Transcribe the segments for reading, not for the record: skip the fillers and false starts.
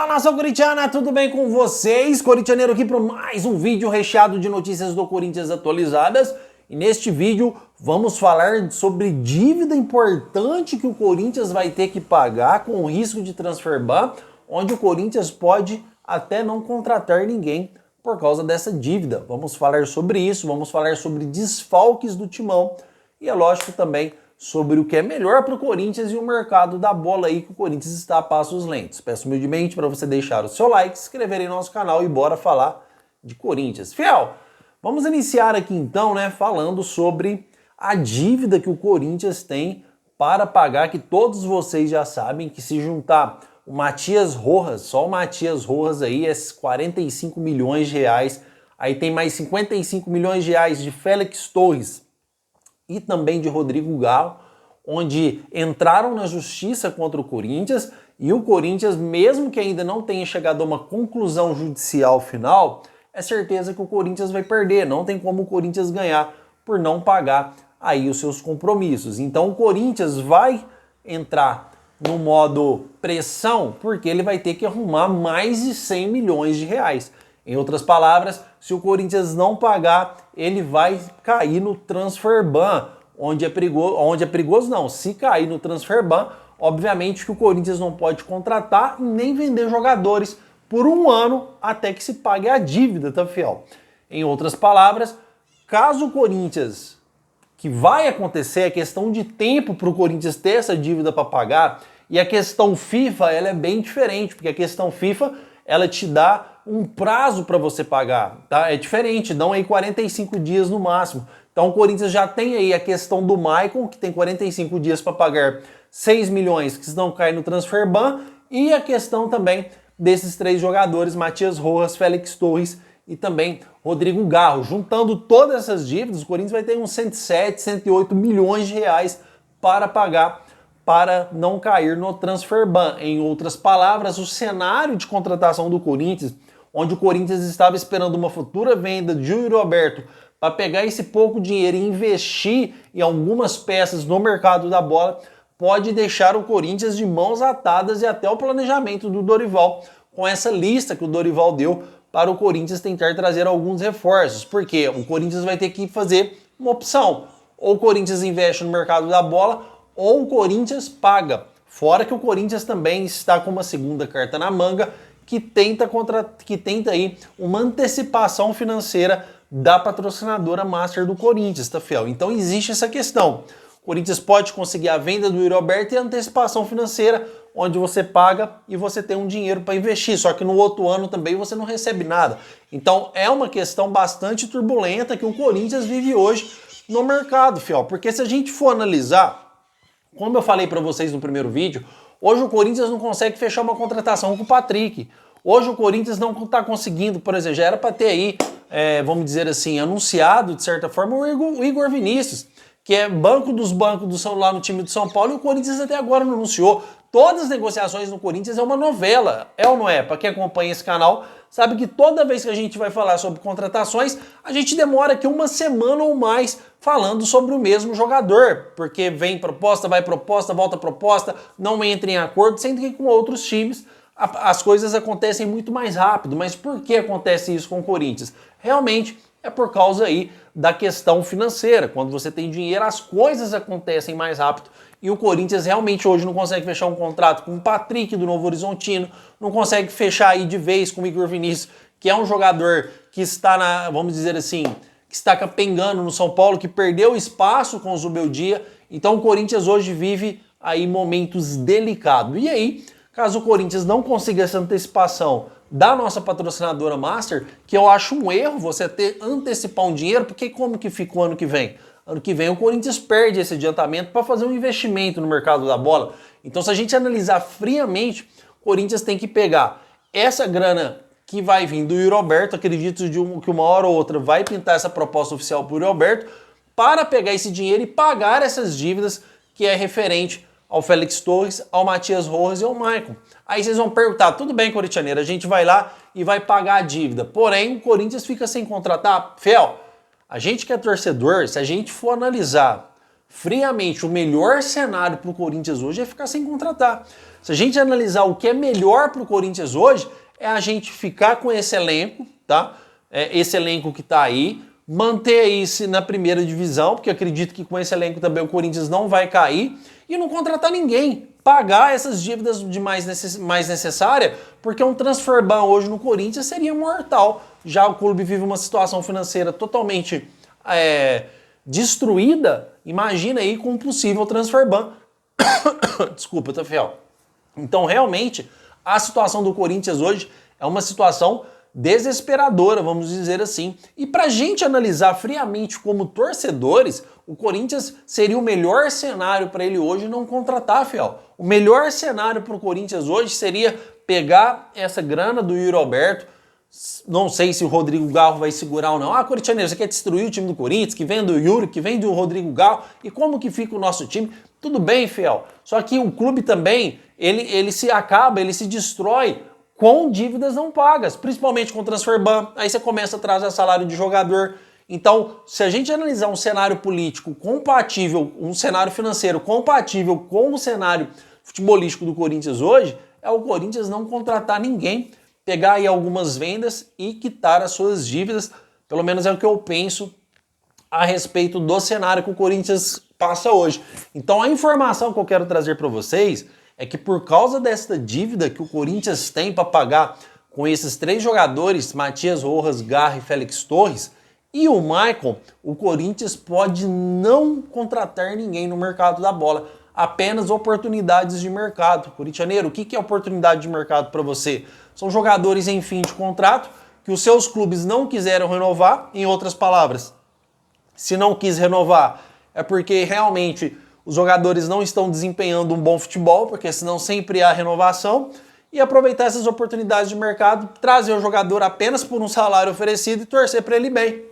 Nação Corintiana, tudo bem com vocês? Corintianeiro aqui para mais um vídeo recheado de notícias do Corinthians atualizadas. E neste vídeo vamos falar sobre dívida importante que o Corinthians vai ter que pagar com o risco de transfer ban, onde o Corinthians pode até não contratar ninguém por causa dessa dívida. Vamos falar sobre isso, vamos falar sobre desfalques do timão e é lógico também sobre o que é melhor para o Corinthians e o mercado da bola aí que o Corinthians está a passos lentos. Peço humildemente para você deixar o seu like, se inscrever em nosso canal e bora falar de Corinthians. Fiel, vamos iniciar aqui então, falando sobre a dívida que o Corinthians tem para pagar, que todos vocês já sabem que se juntar o Matias Rojas, só o Matias Rojas aí é 45 milhões de reais, aí tem mais 55 milhões de reais de Félix Torres e também de Rodrigo Galo, onde entraram na justiça contra o Corinthians e o Corinthians, mesmo que ainda não tenha chegado a uma conclusão judicial final, é certeza que o Corinthians vai perder, não tem como o Corinthians ganhar por não pagar aí os seus compromissos. Então o Corinthians vai entrar no modo pressão porque ele vai ter que arrumar mais de 100 milhões de reais. Em outras palavras, se o Corinthians não pagar, ele vai cair no transfer ban, onde é perigoso não, se cair no transfer ban, obviamente que o Corinthians não pode contratar e nem vender jogadores por um ano até que se pague a dívida, tá, fiel? Em outras palavras, caso o Corinthians, que vai acontecer, é questão de tempo para o Corinthians ter essa dívida para pagar, e a questão FIFA ela é bem diferente, porque a questão FIFA ela te dá um prazo para você pagar, tá? É diferente, dão aí 45 dias no máximo. Então o Corinthians já tem aí a questão do Maicon, que tem 45 dias para pagar 6 milhões, que senão cai no transfer ban, e a questão também desses três jogadores, Matias Rojas, Félix Torres e também Rodrigo Galo. Juntando todas essas dívidas, o Corinthians vai ter uns 107, 108 milhões de reais para pagar, para não cair no transfer ban. Em outras palavras, o cenário de contratação do Corinthians, onde o Corinthians estava esperando uma futura venda de Yuri Alberto para pegar esse pouco dinheiro e investir em algumas peças no mercado da bola, pode deixar o Corinthians de mãos atadas e até o planejamento do Dorival, com essa lista que o Dorival deu para o Corinthians tentar trazer alguns reforços. Porque o Corinthians vai ter que fazer uma opção. Ou o Corinthians investe no mercado da bola, ou o Corinthians paga. Fora que o Corinthians também está com uma segunda carta na manga, que tenta aí uma antecipação financeira da patrocinadora master do Corinthians, tá, fiel? Então existe essa questão. O Corinthians pode conseguir a venda do Yuri Alberto e a antecipação financeira, onde você paga e você tem um dinheiro para investir, só que no outro ano também você não recebe nada. Então é uma questão bastante turbulenta que o Corinthians vive hoje no mercado, fiel, porque se a gente for analisar, como eu falei para vocês no primeiro vídeo, hoje o Corinthians não consegue fechar uma contratação com o Patrick. Hoje o Corinthians não está conseguindo, por exemplo, já era para ter aí, vamos dizer assim, anunciado de certa forma o Igor Vinícius, que é banco dos bancos lá no time de São Paulo, e o Corinthians até agora não anunciou. Todas as negociações no Corinthians é uma novela, é ou não é? Para quem acompanha esse canal, sabe que toda vez que a gente vai falar sobre contratações, a gente demora aqui uma semana ou mais falando sobre o mesmo jogador, porque vem proposta, vai proposta, volta proposta, não entra em acordo, sendo que com outros times as coisas acontecem muito mais rápido. Mas por que acontece isso com o Corinthians? Realmente é por causa aí da questão financeira. Quando você tem dinheiro, as coisas acontecem mais rápido. E o Corinthians realmente hoje não consegue fechar um contrato com o Patrick do Novo Horizontino, não consegue fechar aí de vez com o Igor Vinícius, que é um jogador que está vamos dizer assim, que está capengando no São Paulo, que perdeu espaço com o Zubeldia. Então o Corinthians hoje vive aí momentos delicados. E aí, caso o Corinthians não consiga essa antecipação da nossa patrocinadora Master, que eu acho um erro você antecipar um dinheiro, porque como que fica o ano que vem? Ano que vem o Corinthians perde esse adiantamento para fazer um investimento no mercado da bola. Então se a gente analisar friamente, o Corinthians tem que pegar essa grana que vai vir do Yuri Alberto, acredito que uma hora ou outra vai pintar essa proposta oficial para o Yuri Alberto, para pegar esse dinheiro e pagar essas dívidas que é referente ao Félix Torres, ao Matias Rojas e ao Maicon. Aí vocês vão perguntar, tudo bem, corintianeiro, a gente vai lá e vai pagar a dívida. Porém, o Corinthians fica sem contratar. Fiel, a gente que é torcedor, se a gente for analisar friamente, o melhor cenário para o Corinthians hoje é ficar sem contratar. Se a gente analisar o que é melhor para o Corinthians hoje, é a gente ficar com esse elenco, tá? Esse elenco que está aí, manter isso na primeira divisão, porque acredito que com esse elenco também o Corinthians não vai cair, e não contratar ninguém, pagar essas dívidas de mais necessária, porque um transfer ban hoje no Corinthians seria mortal. Já o clube vive uma situação financeira totalmente destruída, imagina aí com um possível transfer ban. Desculpa, tá fiel. Então, realmente, a situação do Corinthians hoje é uma situação desesperadora, vamos dizer assim. E para a gente analisar friamente como torcedores, o Corinthians seria o melhor cenário para ele hoje não contratar, fiel. O melhor cenário para o Corinthians hoje seria pegar essa grana do Yuri Alberto. Não sei se o Rodrigo Garro vai segurar ou não. Ah, corintianeiro, você quer destruir o time do Corinthians, que vem do Yuri, que vem do Rodrigo Garro, e como que fica o nosso time? Tudo bem, fiel. Só que o clube também, ele se destrói com dívidas não pagas, principalmente com transfer ban. Aí você começa a trazer salário de jogador. Então, se a gente analisar um cenário político compatível, um cenário financeiro compatível com o cenário futebolístico do Corinthians hoje, é o Corinthians não contratar ninguém, pegar aí algumas vendas e quitar as suas dívidas. Pelo menos é o que eu penso a respeito do cenário que o Corinthians passa hoje. Então, a informação que eu quero trazer para vocês é que por causa desta dívida que o Corinthians tem para pagar com esses 3 jogadores, Matias Rojas, Garra e Félix Torres, e o Maicon, o Corinthians pode não contratar ninguém no mercado da bola, apenas oportunidades de mercado. Corintianeiro, o que é oportunidade de mercado para você? São jogadores em fim de contrato que os seus clubes não quiseram renovar, em outras palavras, se não quis renovar é porque realmente os jogadores não estão desempenhando um bom futebol, porque senão sempre há renovação, e aproveitar essas oportunidades de mercado, trazer o jogador apenas por um salário oferecido e torcer para ele bem.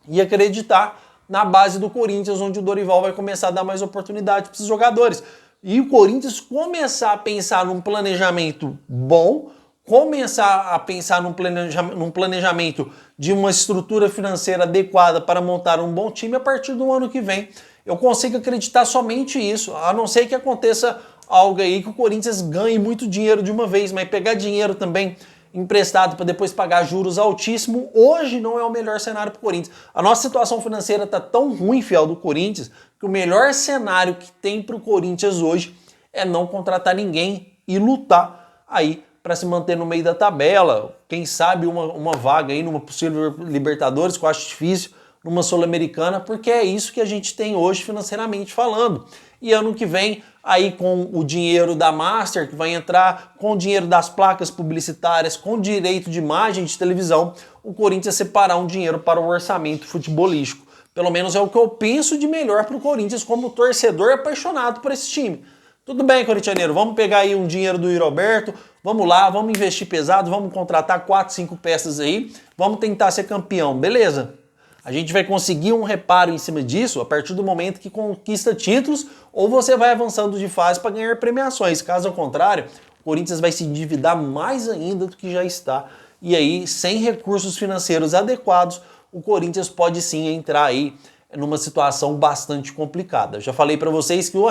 E acreditar na base do Corinthians, onde o Dorival vai começar a dar mais oportunidade para esses jogadores. E o Corinthians começar a pensar num planejamento bom, começar a pensar num planejamento de uma estrutura financeira adequada para montar um bom time a partir do ano que vem. Eu consigo acreditar somente isso, a não ser que aconteça algo aí que o Corinthians ganhe muito dinheiro de uma vez, mas pegar dinheiro também emprestado para depois pagar juros altíssimos, hoje não é o melhor cenário para o Corinthians. A nossa situação financeira está tão ruim, fiel, do Corinthians, que o melhor cenário que tem para o Corinthians hoje é não contratar ninguém e lutar aí para se manter no meio da tabela. Quem sabe uma vaga aí numa possível Libertadores, que eu acho difícil, numa Sul-Americana, porque é isso que a gente tem hoje financeiramente falando. E ano que vem, aí com o dinheiro da Master, que vai entrar, com o dinheiro das placas publicitárias, com direito de imagem de televisão, o Corinthians separar um dinheiro para o orçamento futebolístico. Pelo menos é o que eu penso de melhor para o Corinthians como torcedor apaixonado por esse time. Tudo bem, corintianeiro, vamos pegar aí um dinheiro do Yuri Alberto, vamos lá, vamos investir pesado, vamos contratar 4, 5 peças aí, vamos tentar ser campeão, beleza? A gente vai conseguir um reparo em cima disso a partir do momento que conquista títulos ou você vai avançando de fase para ganhar premiações. Caso ao contrário, o Corinthians vai se endividar mais ainda do que já está. E aí, sem recursos financeiros adequados, o Corinthians pode sim entrar aí numa situação bastante complicada. Eu já falei para vocês que o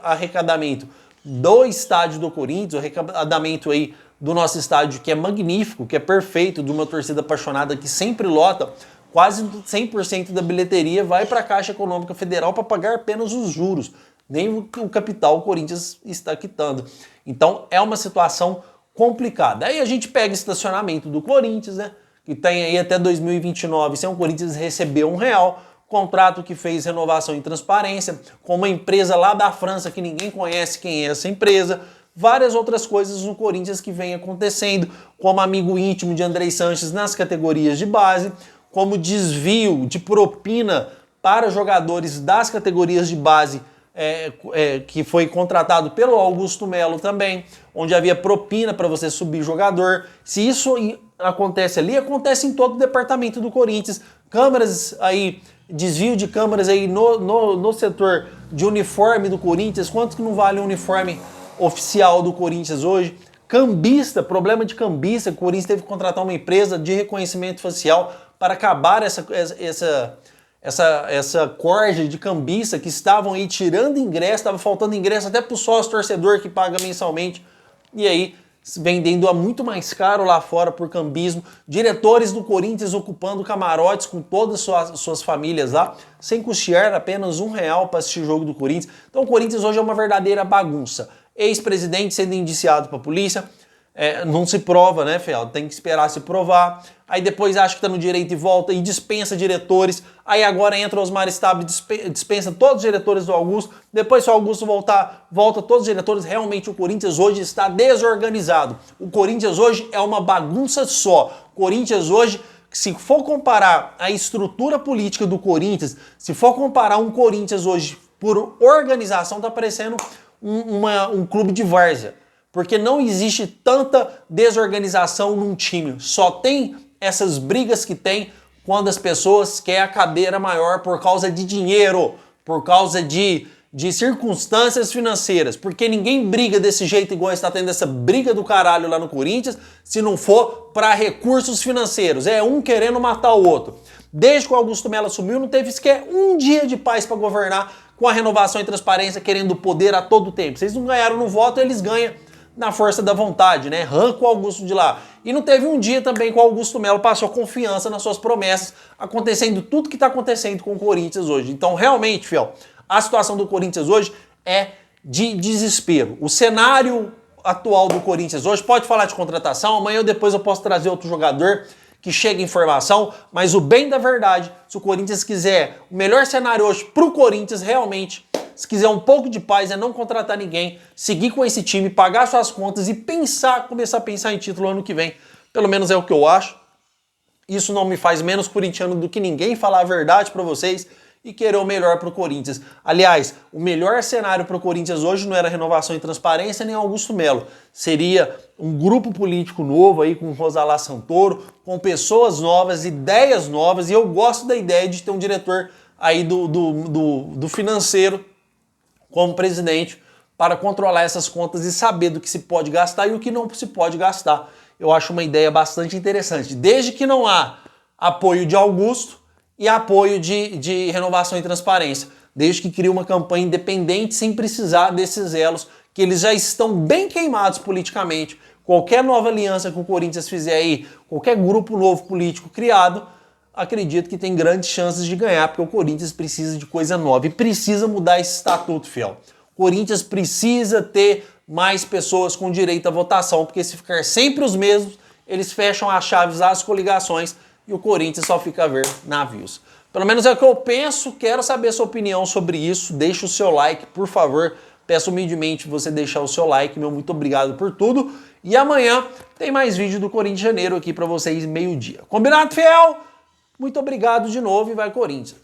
arrecadamento do estádio do Corinthians, o arrecadamento aí do nosso estádio, que é magnífico, que é perfeito, de uma torcida apaixonada que sempre lota, quase 100% da bilheteria vai para a Caixa Econômica Federal para pagar apenas os juros, nem o capital o Corinthians está quitando. Então é uma situação complicada. Aí a gente pega o estacionamento do Corinthians, né, que tem aí até 2029 sem o Corinthians receber R$1, contrato que fez renovação em transparência, com uma empresa lá da França que ninguém conhece quem é essa empresa, várias outras coisas no Corinthians que vem acontecendo, como amigo íntimo de Andrei Sanches nas categorias de base, como desvio de propina para jogadores das categorias de base, que foi contratado pelo Augusto Melo também, onde havia propina para você subir jogador. Se isso acontece ali, acontece em todo o departamento do Corinthians. Câmeras aí, desvio de câmeras aí no setor de uniforme do Corinthians. Quanto que não vale o uniforme oficial do Corinthians hoje? Cambista, problema de cambista, o Corinthians teve que contratar uma empresa de reconhecimento facial para acabar essa essa corja de cambista que estavam aí tirando ingresso, estava faltando ingresso até para o sócio torcedor que paga mensalmente, e aí vendendo a muito mais caro lá fora por cambismo, diretores do Corinthians ocupando camarotes com todas as suas famílias lá, sem custear apenas R$1 para assistir o jogo do Corinthians. Então o Corinthians hoje é uma verdadeira bagunça. Ex-presidente sendo indiciado para a polícia, não se prova, né, Fiel? Tem que esperar se provar. Aí depois acha que tá no direito e volta e dispensa diretores. Aí agora entra o Osmar Stab e dispensa todos os diretores do Augusto. Depois, se o Augusto voltar, volta todos os diretores. Realmente o Corinthians hoje está desorganizado. O Corinthians hoje é uma bagunça só. O Corinthians hoje, se for comparar a estrutura política do Corinthians, se for comparar um Corinthians hoje por organização, tá parecendo um clube de várzea. Porque não existe tanta desorganização num time. Só tem essas brigas que tem quando as pessoas querem a cadeira maior por causa de dinheiro, por causa de circunstâncias financeiras. Porque ninguém briga desse jeito igual está tendo essa briga do caralho lá no Corinthians, se não for para recursos financeiros. É um querendo matar o outro. Desde que o Augusto Melo assumiu, não teve sequer um dia de paz para governar com a renovação e transparência, querendo poder a todo tempo. Vocês não ganharam no voto, eles ganham na força da vontade, né? Arranca o Augusto de lá. E não teve um dia também que o Augusto Melo passou confiança nas suas promessas, acontecendo tudo que está acontecendo com o Corinthians hoje. Então, realmente, Fiel, a situação do Corinthians hoje é de desespero. O cenário atual do Corinthians hoje, pode falar de contratação, amanhã ou depois eu posso trazer outro jogador que chega informação, mas o bem da verdade, se o Corinthians quiser o melhor cenário hoje para o Corinthians, realmente, se quiser um pouco de paz, é não contratar ninguém, seguir com esse time, pagar suas contas e começar a pensar em título ano que vem. Pelo menos é o que eu acho. Isso não me faz menos corintiano do que ninguém, falar a verdade para vocês e querer o melhor para o Corinthians. Aliás, o melhor cenário para o Corinthians hoje não era renovação e transparência nem Augusto Melo. Seria um grupo político novo aí com Rosalá Santoro, com pessoas novas, ideias novas, e eu gosto da ideia de ter um diretor aí do financeiro como presidente para controlar essas contas e saber do que se pode gastar e o que não se pode gastar. Eu acho uma ideia bastante interessante, desde que não há apoio de Augusto e apoio de renovação e transparência, desde que crie uma campanha independente sem precisar desses elos, que eles já estão bem queimados politicamente. Qualquer nova aliança que o Corinthians fizer aí, qualquer grupo novo político criado, acredito que tem grandes chances de ganhar, porque o Corinthians precisa de coisa nova e precisa mudar esse estatuto, Fiel. O Corinthians precisa ter mais pessoas com direito à votação, porque se ficar sempre os mesmos, eles fecham as chaves às coligações e o Corinthians só fica a ver navios. Pelo menos é o que eu penso, quero saber a sua opinião sobre isso, deixa o seu like, por favor, peço humildemente você deixar o seu like, meu muito obrigado por tudo, e amanhã tem mais vídeo do Corinthians de Janeiro aqui pra vocês, meio-dia. Combinado, Fiel? Muito obrigado de novo e vai Corinthians!